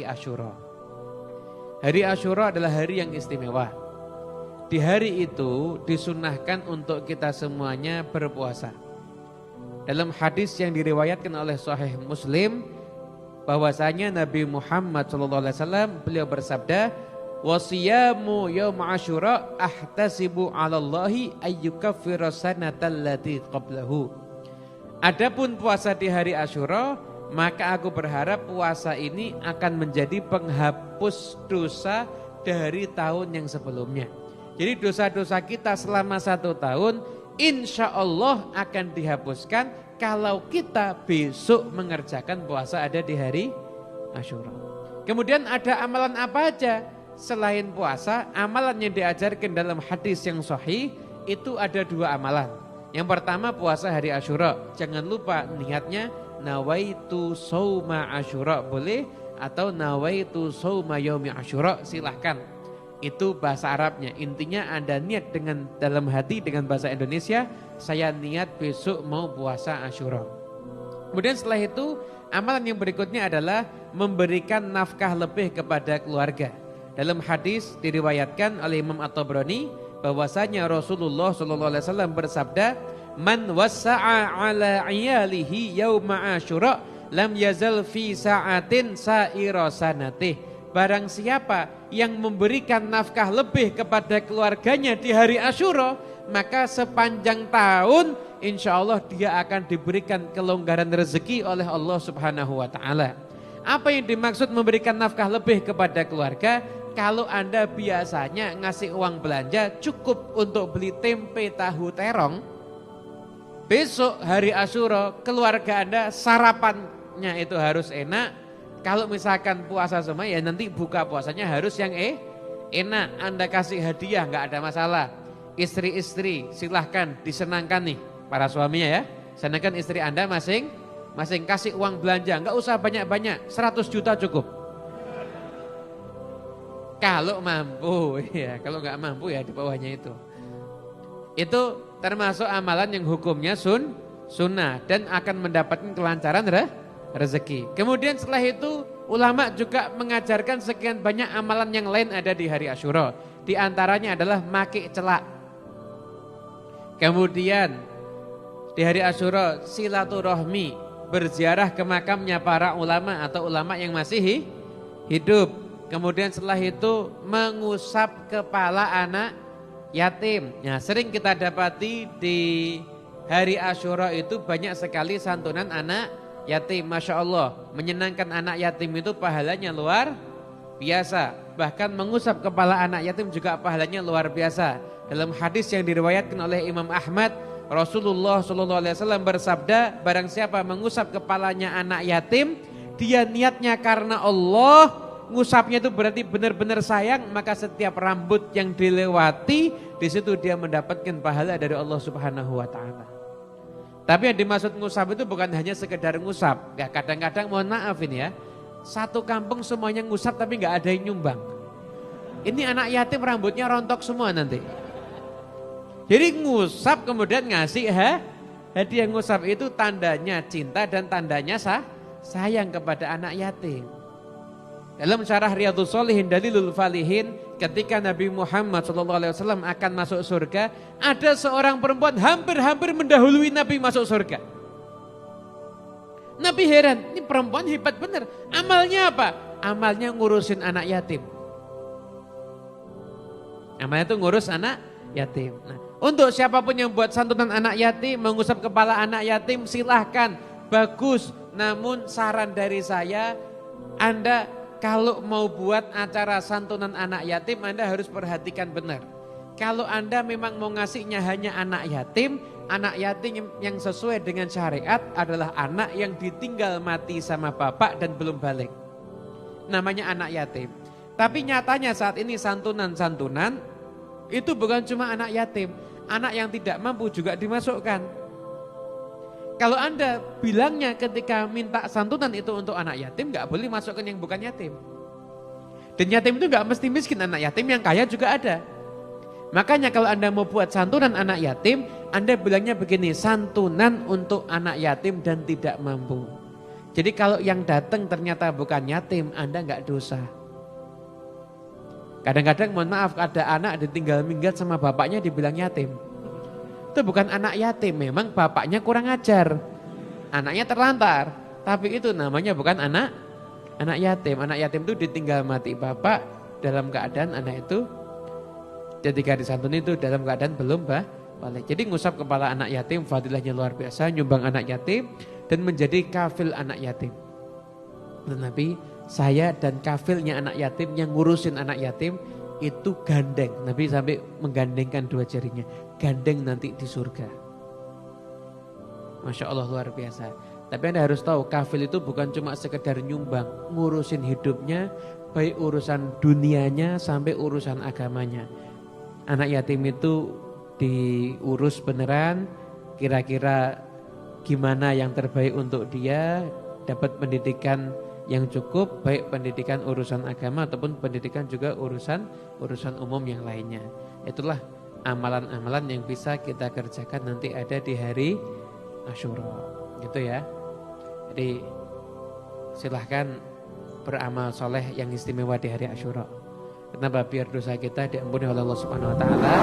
Asyura. Hari Asyura adalah hari yang istimewa. Di hari itu disunahkan untuk kita semuanya berpuasa. Dalam hadis yang diriwayatkan oleh Sahih Muslim, bahwasanya Nabi Muhammad SAW beliau bersabda, "Wasiyamu yaum Asyura ahtasibu 'alallahi ayyukaffira sanatal lati qablahu." Adapun puasa di hari Asyura, maka aku berharap puasa ini akan menjadi penghapus dosa dari tahun yang sebelumnya. Jadi dosa-dosa kita selama 1 tahun insya Allah akan dihapuskan kalau kita besok mengerjakan puasa ada di hari Asyura. Kemudian ada amalan apa aja? Selain puasa, amalan yang diajarkan dalam hadis yang sahih itu ada 2 amalan. Yang pertama puasa hari Asyura. Jangan lupa niatnya nawaitu shauma Asyura boleh, atau nawaitu shauma yaumi Asyura silahkan. Itu bahasa Arabnya. Intinya Anda niat dengan dalam hati dengan bahasa Indonesia, saya niat besok mau puasa Asyura. Kemudian setelah itu amalan yang berikutnya adalah memberikan nafkah lebih kepada keluarga. Dalam hadis diriwayatkan oleh Imam At-Tabrani bahwasanya Rasulullah SAW bersabda, "Man wassa'a 'ala 'iyalihi yauma Asyura lam yazal fi sa'atin sa'ira sanatih." Barang siapa yang memberikan nafkah lebih kepada keluarganya di hari Asyura, maka sepanjang tahun insya Allah dia akan diberikan kelonggaran rezeki oleh Allah Subhanahu wa ta'ala. Apa yang dimaksud memberikan nafkah lebih kepada keluarga? Kalau Anda biasanya ngasih uang belanja cukup untuk beli tempe tahu terong, besok hari Asyura keluarga Anda sarapannya itu harus enak. Kalau misalkan puasa semua ya nanti buka puasanya harus yang enak. Anda kasih hadiah nggak ada masalah. Istri-istri silahkan disenangkan nih para suaminya ya. Senangkan istri Anda masing kasih uang belanja, nggak usah banyak-banyak, 100 juta cukup. Kalau mampu ya, kalau nggak mampu ya di bawahnya itu. Itu termasuk amalan yang hukumnya sunnah dan akan mendapatkan kelancaran rezeki. Kemudian setelah itu ulama juga mengajarkan sekian banyak amalan yang lain ada di hari Asyura. Di antaranya adalah maki celak. Kemudian di hari Asyura silaturahmi, berziarah ke makamnya para ulama atau ulama yang masih hidup. Kemudian setelah itu mengusap kepala anak yatim. Nah, sering kita dapati di hari Asyura itu banyak sekali santunan anak yatim. Masya Allah, menyenangkan anak yatim itu pahalanya luar biasa. Bahkan mengusap kepala anak yatim juga pahalanya luar biasa. Dalam hadis yang diriwayatkan oleh Imam Ahmad, Rasulullah SAW bersabda, barang siapa mengusap kepalanya anak yatim, dia niatnya karena Allah, ngusapnya itu berarti benar-benar sayang, maka setiap rambut yang dilewati, di situ dia mendapatkan pahala dari Allah Subhanahu wa ta'ala. Tapi yang dimaksud ngusap itu bukan hanya sekedar ngusap. Ya, kadang-kadang mohon maaf ini ya, satu kampung semuanya ngusap tapi nggak ada yang nyumbang. Ini anak yatim rambutnya rontok semua nanti. Jadi ngusap kemudian ngasih hadiah. Ngusap itu tandanya cinta dan tandanya sayang kepada anak yatim. Dalam syarah Riyadhus Shalihin Dalilul Falihin, ketika Nabi Muhammad SAW akan masuk surga, ada seorang perempuan hampir-hampir mendahului Nabi masuk surga. Nabi heran, ini perempuan hebat benar. Amalnya apa? Amalnya ngurusin anak yatim. Amalnya itu ngurus anak yatim. Nah, untuk siapapun yang buat santunan anak yatim, mengusap kepala anak yatim, silahkan, bagus. Namun saran dari saya, Anda kalau mau buat acara santunan anak yatim, Anda harus perhatikan benar. Kalau Anda memang mau ngasihnya hanya anak yatim yang sesuai dengan syariat adalah anak yang ditinggal mati sama bapak dan belum balik. Namanya anak yatim. Tapi nyatanya saat ini santunan-santunan itu bukan cuma anak yatim. Anak yang tidak mampu juga dimasukkan. Kalau Anda bilangnya ketika minta santunan itu untuk anak yatim, gak boleh masukkan yang bukan yatim. Dan yatim itu gak mesti miskin, anak yatim yang kaya juga ada. Makanya kalau Anda mau buat santunan anak yatim, Anda bilangnya begini, santunan untuk anak yatim dan tidak mampu. Jadi kalau yang datang ternyata bukan yatim, Anda enggak dosa. Kadang-kadang mohon maaf ada anak ditinggal minggat sama bapaknya dibilang yatim. Itu bukan anak yatim, memang bapaknya kurang ajar. Anaknya terlantar, tapi itu namanya bukan anak yatim. Anak yatim itu ditinggal mati bapak dalam keadaan anak itu ketika disantuni itu dalam keadaan belum balik. Jadi ngusap kepala anak yatim fadilahnya luar biasa, nyumbang anak yatim dan menjadi kafil anak yatim. Nabi, saya dan kafilnya anak yatim yang ngurusin anak yatim itu gandeng. Nabi sampai menggandengkan dua jarinya. Gandeng nanti di surga. Masya Allah luar biasa. Tapi Anda harus tahu kafil itu bukan cuma sekedar nyumbang. Ngurusin hidupnya, baik urusan dunianya sampai urusan agamanya. Anak yatim itu diurus beneran, kira-kira gimana yang terbaik untuk dia, dapat pendidikan yang cukup, baik pendidikan urusan agama ataupun pendidikan juga urusan umum yang lainnya. Itulah amalan-amalan yang bisa kita kerjakan nanti ada di hari Asyura. Gitu ya. Jadi silahkan beramal soleh yang istimewa di hari Asyura. Kenapa? Biar dosa kita diampuni oleh Allah Subhanahu wa taala.